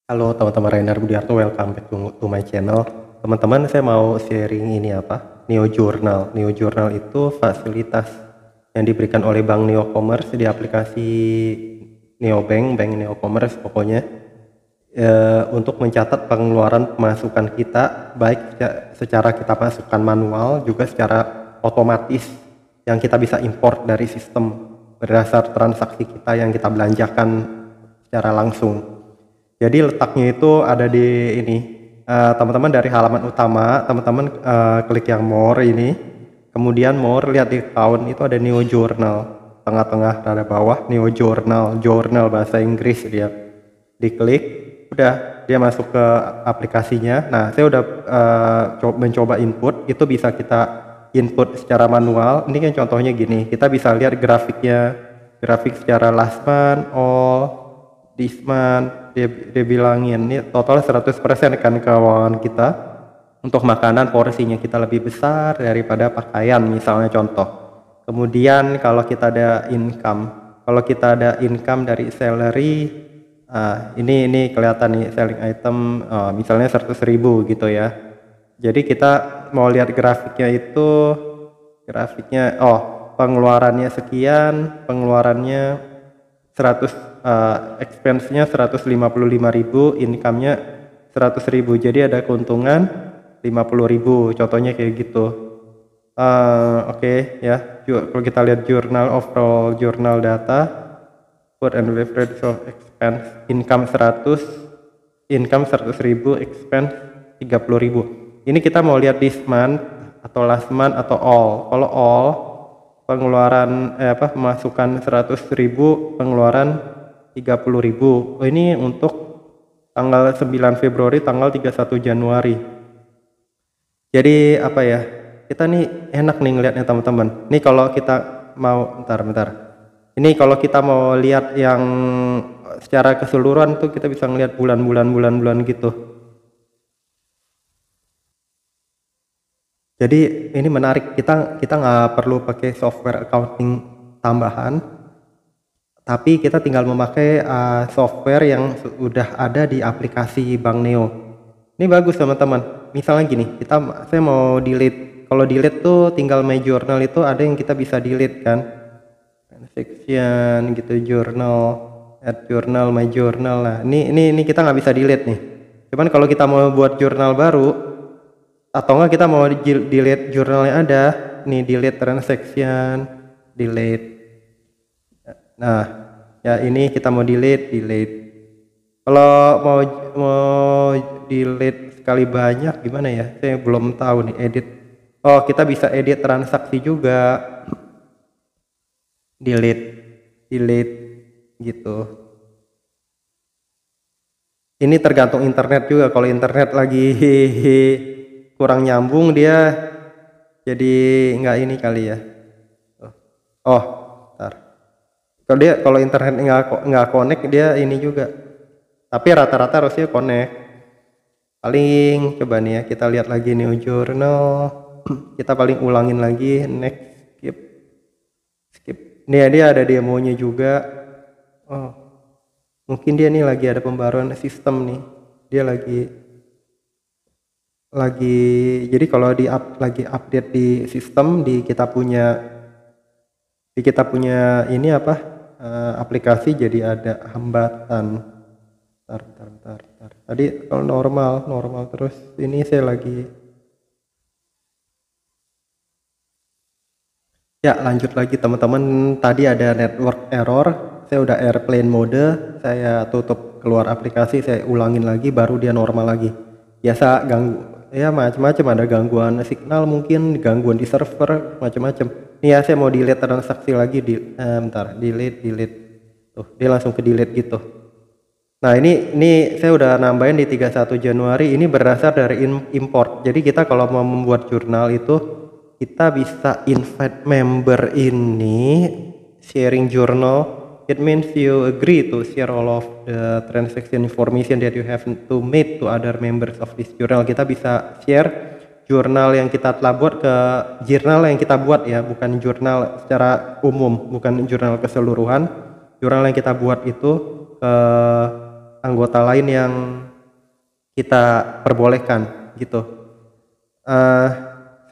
Halo teman-teman, Rainer Budiarto, welcome back to my channel. Teman-teman, saya mau sharing ini Neo Journal. Neo Journal itu fasilitas yang diberikan oleh Bank Neo Commerce di aplikasi Bank Neo Commerce pokoknya, untuk mencatat pengeluaran pemasukan kita, baik secara kita masukkan manual juga secara otomatis yang kita bisa import dari sistem berdasar transaksi kita yang kita belanjakan secara langsung. Jadi letaknya itu ada di ini, teman-teman dari halaman utama, teman-teman klik yang more ini, kemudian more, lihat di account itu ada Neo Journal, tengah-tengah rada bawah Neo Journal, journal bahasa Inggris dia, diklik, udah dia masuk ke aplikasinya. Nah, saya udah mencoba input, itu bisa kita input secara manual. Ini kan contohnya gini, kita bisa lihat grafiknya, grafik secara last month, all, this month, dia bilangin ini total 100% kan keuangan kita. Untuk makanan porsinya kita lebih besar daripada pakaian misalnya contoh. Kemudian kalau kita ada income dari salary, ini kelihatan nih selling item, misalnya 100.000 gitu ya. Jadi kita mau lihat grafiknya, pengeluarannya sekian, pengeluarannya 100, expense-nya 155.000, income-nya 100.000, jadi ada keuntungan 50.000, contohnya kayak gitu. Oke, ya. Kalau kita lihat overall journal data, food and beverage expense, income 100.000, expense 30.000. Ini kita mau lihat this month atau last month atau all. Kalau all, pengeluaran pemasukan 100.000, pengeluaran 30.000. Ini untuk tanggal 9 Februari, tanggal 31 Januari. Jadi kita nih enak nih ngelihatnya teman-teman. Ini kalau kita mau bentar. Ini kalau kita mau lihat yang secara keseluruhan tuh kita bisa ngelihat bulan gitu. Jadi ini menarik, kita nggak perlu pakai software accounting tambahan, tapi kita tinggal memakai software yang sudah ada di aplikasi Bank Neo. Ini bagus teman-teman. Misalnya gini, saya mau delete. Kalau delete tuh tinggal my journal, itu ada yang kita bisa delete kan, section gitu, journal, add journal, my journal. Nah ini kita nggak bisa delete nih. Cuman kalau kita mau buat jurnal baru, atau enggak kita mau delete jurnal yang ada nih, delete transaction, delete. Nah ya, ini kita mau delete. Kalau mau delete sekali banyak gimana ya, saya belum tahu nih. Edit, kita bisa edit transaksi juga, delete gitu. Ini tergantung internet juga. Kalau internet lagi kurang nyambung, dia jadi nggak ini kali ya. Bentar. Kalau internet nggak connect, dia ini juga. Tapi rata-rata harusnya connect. Paling coba nih ya, kita lihat lagi New Journal. Kita paling ulangin lagi, next, skip. Nih dia ada demonya juga. Mungkin dia nih lagi ada pembaruan sistem nih. Dia lagi jadi kalau lagi update di sistem, di kita punya ini aplikasi, jadi ada hambatan. Bentar. Tadi kalau normal terus, ini saya lagi ya. Lanjut lagi teman-teman, tadi ada network error, saya udah airplane mode, saya tutup, keluar aplikasi, saya ulangin lagi, baru dia normal lagi. Biasa ganggu ya, macam-macam, ada gangguan signal, mungkin gangguan di server, macam-macam. Nih ya, saya mau delete transaksi lagi, delete. Tuh, dia langsung ke delete gitu. Nah ini saya udah nambahin di 31 Januari, ini berdasar dari import. Jadi kita kalau mau membuat jurnal itu, kita bisa invite member ini, sharing journal. It means you agree to share all of the transaction information that you have to meet to other members of this journal. Kita bisa share jurnal yang kita telah buat ke jurnal yang kita buat ya, bukan jurnal secara umum, bukan jurnal keseluruhan. Jurnal yang kita buat itu ke anggota lain yang kita perbolehkan gitu. Eh,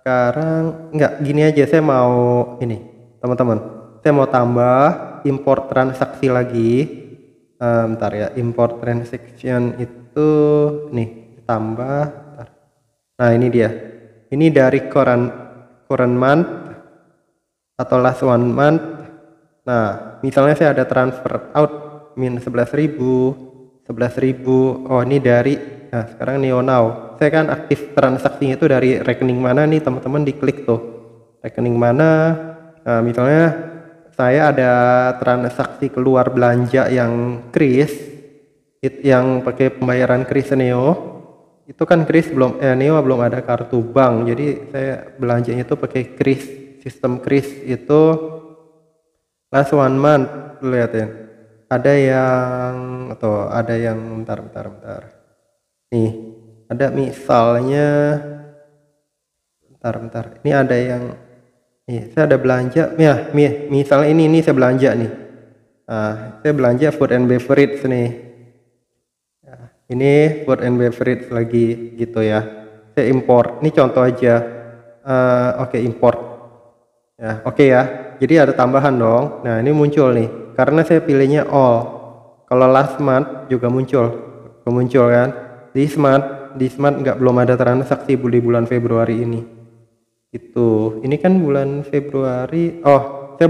Sekarang nggak gini aja, saya mau ini teman-teman, saya mau tambah import transaksi lagi. Bentar ya, import transaction itu nih tambah. Bentar. Nah ini dia, ini dari current month atau last one month. Nah misalnya saya ada transfer out min 11.000. Oh ini dari, nah sekarang Neo Now saya kan aktif transaksinya itu dari rekening mana nih teman-teman, diklik tuh rekening mana. Nah misalnya saya ada transaksi keluar belanja yang kris, yang pakai pembayaran kris Neo, itu kan kris belum Neo belum ada kartu bank, jadi saya belanjanya itu pakai kris, sistem kris itu last one month. Lihatin ada yang bentar nih, ada misalnya bentar ini ada yang nih, saya ada belanja ya, misalnya ini saya belanja nih. Nah, saya belanja food and beverage nih. Nah, ini food and beverage lagi gitu ya. Saya import. Ini contoh aja. Oke, import. Ya, oke ya. Jadi ada tambahan dong. Nah, ini muncul nih. Karena saya pilihnya all. Kalau last month juga muncul. Muncul kan. This month nggak, belum ada transaksi di bulan Februari ini. Itu. Ini kan bulan Februari. Oh, saya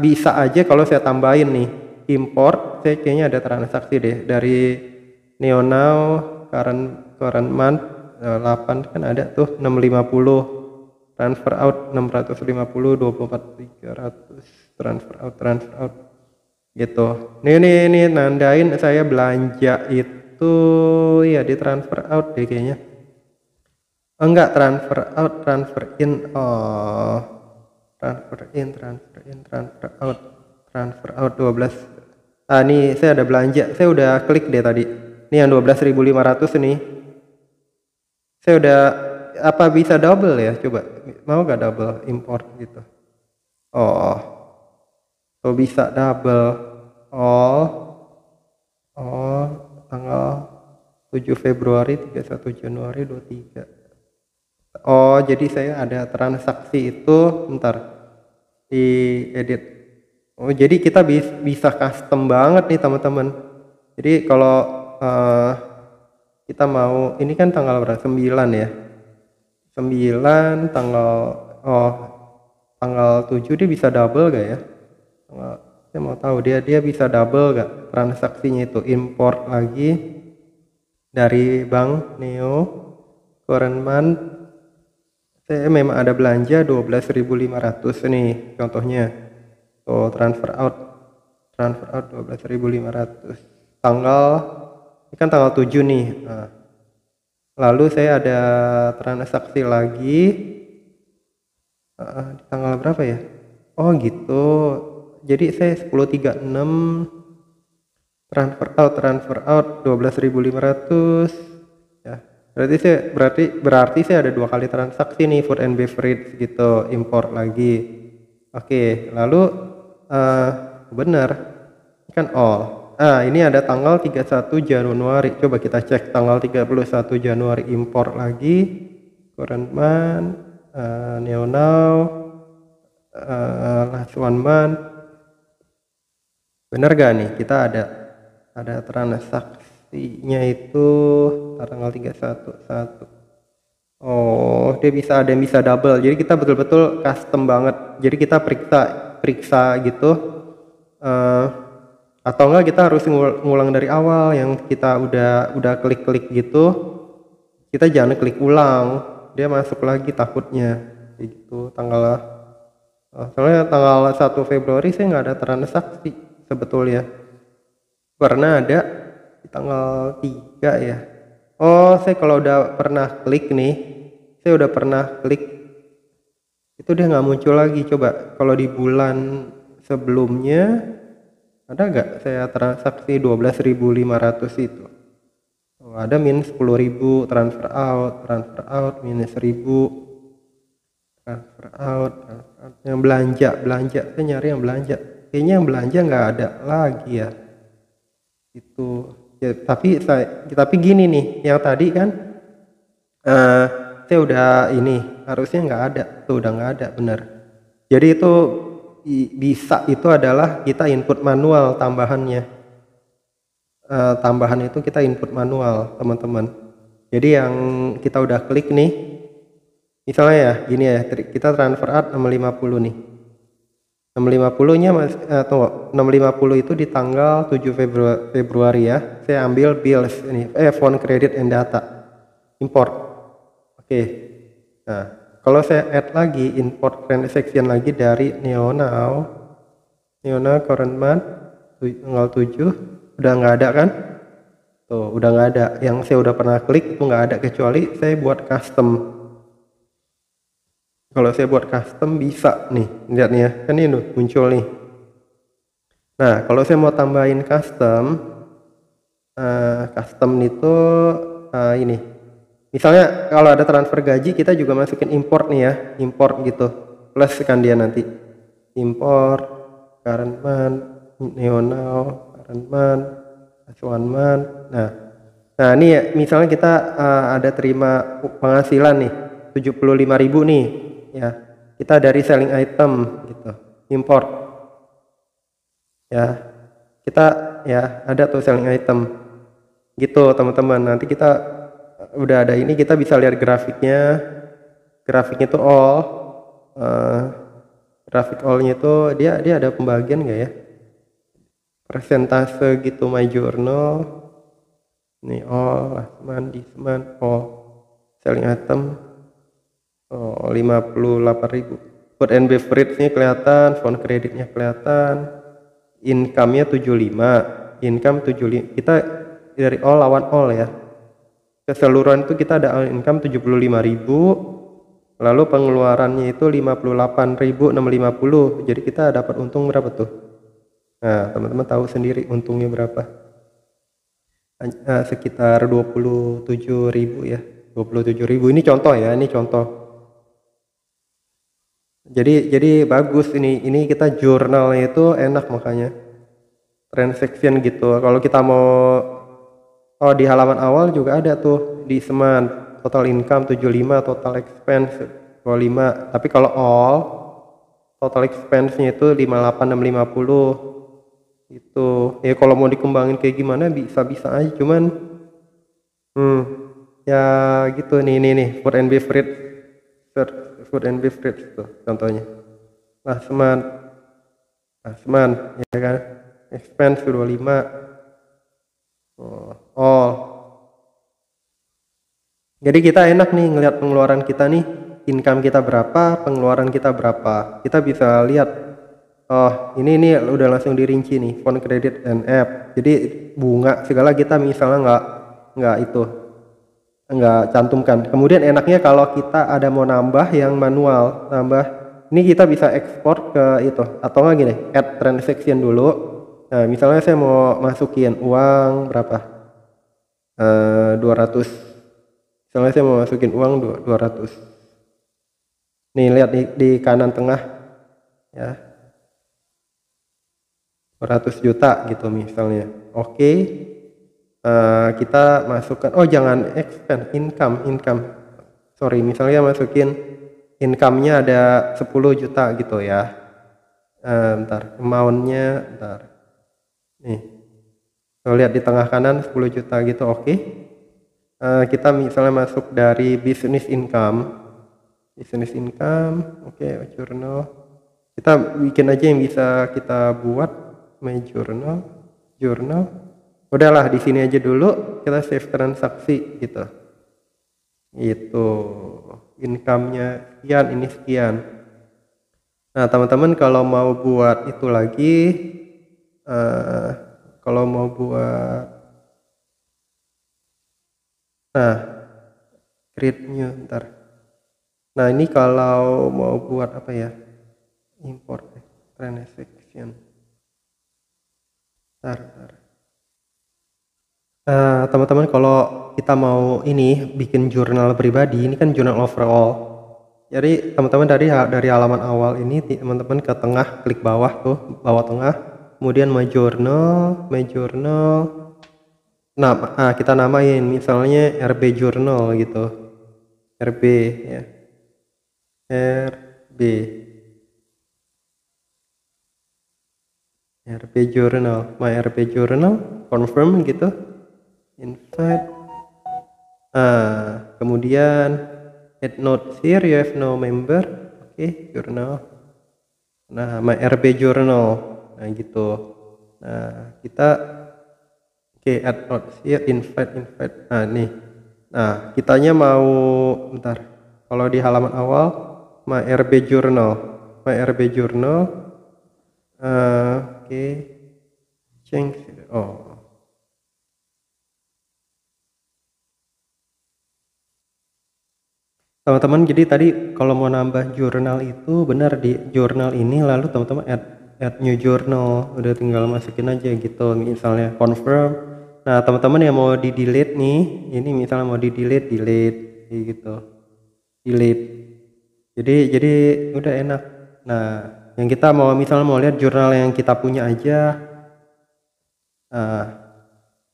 bisa aja kalau saya tambahin nih import, saya kayaknya ada transaksi deh dari Neo Now current month 8 kan ada tuh 650, transfer out 650, 24 300, transfer out gitu. Ini nandain saya belanja itu ya di transfer out deh kayaknya. Enggak, transfer out, transfer in. Oh, transfer out 12. Nih saya ada belanja, saya udah klik deh tadi. Ini yang 12.500 nih. Saya udah, apa bisa double ya? Coba, mau gak double import gitu? Oh, bisa double. Oh, tanggal 7 Februari, 31 Januari, 23. Oh, jadi saya ada transaksi itu, bentar, di edit. Oh, jadi kita bisa custom banget nih teman-teman. Jadi kalau kita mau, ini kan tanggal berapa? 9 ya. 9 tanggal 7 dia bisa double gak ya? Saya mau tahu dia bisa double gak transaksinya itu, import lagi dari bank Neo current month. Saya memang ada belanja 12.500 nih contohnya. Tuh transfer out 12.500. Ini kan tanggal 7 nih. Nah, lalu saya ada transaksi lagi di tanggal berapa ya? Oh gitu. Jadi saya 10.36 transfer out 12.500 ya. Berarti saya ada 2 kali transaksi nih, food and beverage gitu, import lagi. Oke, lalu benar kan all. Ini ada tanggal 31 Januari. Coba kita cek tanggal 31 Januari, import lagi current month, Neo Now, last one month. Benar gak nih kita ada transaksinya itu tanggal 31/1. Oh, dia bisa, ada yang bisa double. Jadi kita betul-betul custom banget. Jadi kita periksa gitu. Atau enggak kita harus ngulang dari awal, yang kita udah klik-klik gitu. Kita jangan klik ulang, dia masuk lagi takutnya. Kayak gitu. Soalnya tanggal 1 Februari saya nggak ada transaksi sebetulnya. Pernah ada di tanggal 3 ya. Oh, saya kalau udah pernah klik nih, saya udah pernah klik, itu dia nggak muncul lagi. Coba kalau di bulan sebelumnya ada nggak saya transaksi 12.500 itu? Oh, ada minus 10.000, transfer out minus 1.000, transfer out. Yang belanja saya nyari yang belanja, kayaknya yang belanja nggak ada lagi ya. Itu Ya, tapi gini nih, yang tadi kan saya udah ini harusnya nggak ada tuh, udah nggak ada bener. Jadi itu bisa itu adalah kita input manual tambahannya. Tambahan itu kita input manual teman-teman. Jadi yang kita udah klik nih, misalnya ya gini ya, kita transfer art 650 nih. 650 nya tunggu, 650 itu di tanggal 7 Februari ya. Saya ambil bills ini, phone credit and data, import. Oke. Nah, kalau saya add lagi import transaction lagi dari Neonow current month tanggal 7, udah nggak ada kan? Tuh, udah nggak ada. Yang saya udah pernah klik itu nggak ada, kecuali saya buat custom. Kalau saya buat custom bisa nih, lihat nih ya, kan ini muncul nih. Nah, kalau saya mau tambahin custom, itu ini. Misalnya kalau ada transfer gaji, kita juga masukin import nih ya, import gitu. Plus kan dia nanti import current month, Neonow current month, one month. Nah ini ya, misalnya kita ada terima penghasilan nih 75.000 nih ya, kita dari selling item gitu, import ya, kita ya ada tuh selling item gitu teman-teman. Nanti kita udah ada ini, kita bisa lihat grafiknya tuh all, grafik all-nya itu dia ada pembagian nggak ya, persentase gitu, my journal nih, all last month, this month, all selling item 58.000. Food and beverage-nya kelihatan, phone credit-nya kelihatan, income-nya 75, income 75. Kita dari all lawan all ya. Keseluruhan itu kita ada income 75.000, lalu pengeluarannya itu 58.650. Jadi kita dapat untung berapa tuh? Nah, teman-teman tahu sendiri untungnya berapa? Sekitar 27.000 ya. 27.000 ini contoh ya, ini contoh. Jadi bagus ini kita jurnalnya itu enak, makanya transaction gitu. Kalau kita mau di halaman awal juga ada tuh, di seman total income 75, total expense 25. Tapi kalau all total expense-nya itu 58.650 itu. Ya kalau mau dikembangin kayak gimana bisa aja, cuman ya gitu nih food and beverage tuh contohnya. Seman ya kan, expense 25, all. Jadi kita enak nih ngelihat pengeluaran kita nih, income kita berapa, pengeluaran kita berapa. Kita bisa lihat, ini udah langsung dirinci nih, phone credit and app. Jadi bunga segala kita misalnya nggak cantumkan. Kemudian enaknya kalau kita ada mau nambah yang manual, ini kita bisa ekspor ke itu, atau nggak gini, add transaction dulu. Nah, misalnya saya mau masukin uang berapa, 200. Misalnya saya mau masukin uang 200. Nih lihat di kanan tengah ya, 200 juta gitu misalnya. Oke. Kita masukkan, jangan expense, income. Sorry, misalnya masukin income-nya ada 10 juta gitu ya. Bentar, amount-nya bentar. Nih. Kalau lihat di tengah kanan 10 juta gitu, oke. Kita misalnya masuk dari business income, oke, journal. Kita bikin aja yang bisa kita buat, my journal. Udahlah di sini aja dulu, kita save transaksi gitu. Itu income-nya sekian, ini sekian. Nah, teman-teman kalau mau buat itu lagi, kalau mau buat create new, ntar. Nah, ini kalau mau buat apa ya? Import transaction. Ntar. Teman-teman kalau kita mau ini bikin jurnal pribadi, ini kan jurnal overall. Jadi teman-teman dari halaman awal ini, teman-teman ke tengah, klik bawah tuh, bawah tengah, kemudian my journal. Nah, kita namain misalnya RB Journal gitu. RB ya. RB RB Journal, my RB Journal, confirm gitu. Invite. Kemudian add note here, you have no member. Oke, journal. Nah, my RB Journal. Nah, gitu. Nah, kita add note here, invite. Nah, nih. Nah, kitanya mau bentar. Kalau di halaman awal my RB Journal. My RB Journal. Change. Teman-teman, jadi tadi kalau mau nambah jurnal itu benar di jurnal ini, lalu teman-teman add new journal, udah tinggal masukin aja gitu, misalnya confirm. Nah, teman-teman yang mau di delete nih, ini misalnya mau di delete gitu, delete. Jadi udah enak. Nah, yang kita mau misalnya mau lihat jurnal yang kita punya aja,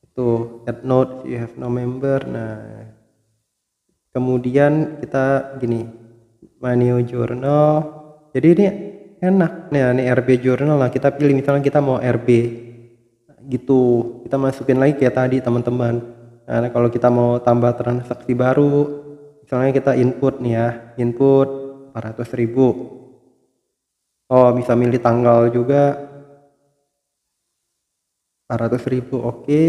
itu add note, you have no member. Nah, kemudian kita gini, my new journal. Jadi ini enak. Nah, ini RB journal. Nah, kita pilih misalnya kita mau RB gitu. Kita masukin lagi kayak tadi teman-teman. Nah, kalau kita mau tambah transaksi baru, misalnya kita input nih ya, input 400.000. Oh, bisa milih tanggal juga. 400.000, oke.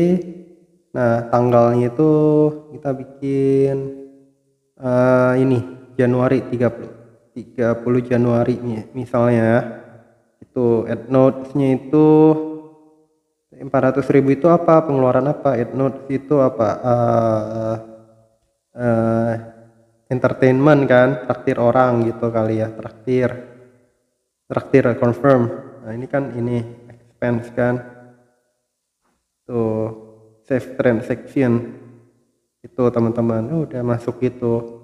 Nah, tanggalnya itu kita bikin ini Januari 30 Januari misalnya. Itu add notes-nya itu 400.000 itu apa, pengeluaran apa, add notes itu apa, entertainment kan, traktir orang gitu kali ya, traktir confirm. Nah, ini kan ini expense kan, tuh save transaction itu teman-teman, udah masuk gitu.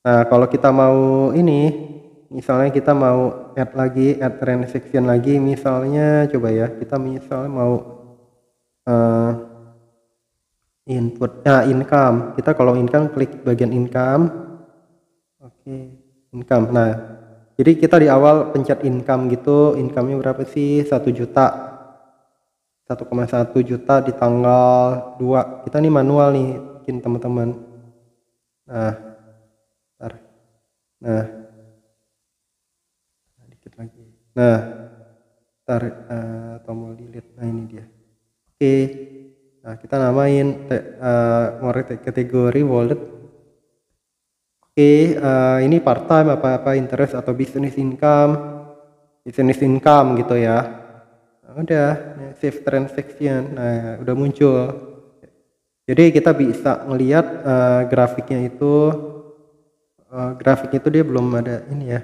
Nah, kalau kita mau ini, misalnya kita mau add transaction lagi, misalnya coba ya, kita misalnya mau input, income. Kita kalau income klik bagian income. Oke, income. Nah, jadi kita di awal pencet income gitu, income-nya berapa sih? 1 juta. 1,1 juta di tanggal 2. Kita nih manual nih, bikin teman-teman. Nah, bentar. Nah, dikit lagi. Nah, bentar, tombol delete. Nah, ini dia. Oke. Nah, kita namain kategori wallet. Oke, ini part time apa interest atau business income gitu ya. Nah, udah save transaction. Nah, udah muncul. Jadi kita bisa ngelihat grafiknya itu dia belum ada ini ya.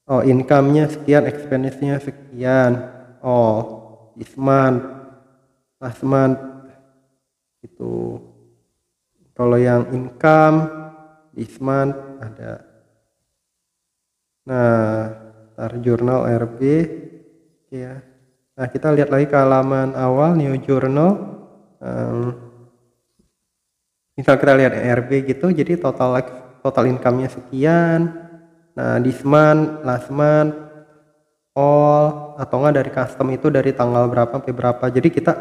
Oh, income-nya sekian, expense-nya sekian. Oh, this month, last month itu. Kalau yang income this month ada. Nah, tar jurnal RB ya. Nah, kita lihat lagi ke halaman awal new journal. Misal kita lihat RB gitu, jadi total income-nya sekian. Nah, this month, last month, all, atau enggak dari custom itu dari tanggal berapa sampai berapa. Jadi kita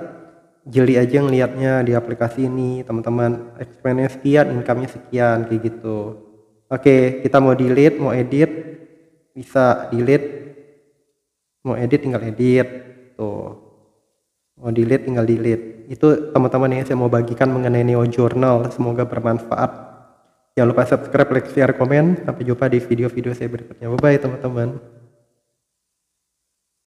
jeli aja ngelihatnya di aplikasi ini, teman-teman. Expense-nya sekian, income-nya sekian, kayak gitu. Oke, kita mau delete, mau edit, bisa delete. Mau edit tinggal edit. Tuh. Mau delete tinggal delete. Itu teman-teman yang saya mau bagikan mengenai Neo Journal. Semoga bermanfaat. Jangan lupa subscribe, like, share, komen. Sampai jumpa di video-video saya berikutnya. Bye bye teman-teman.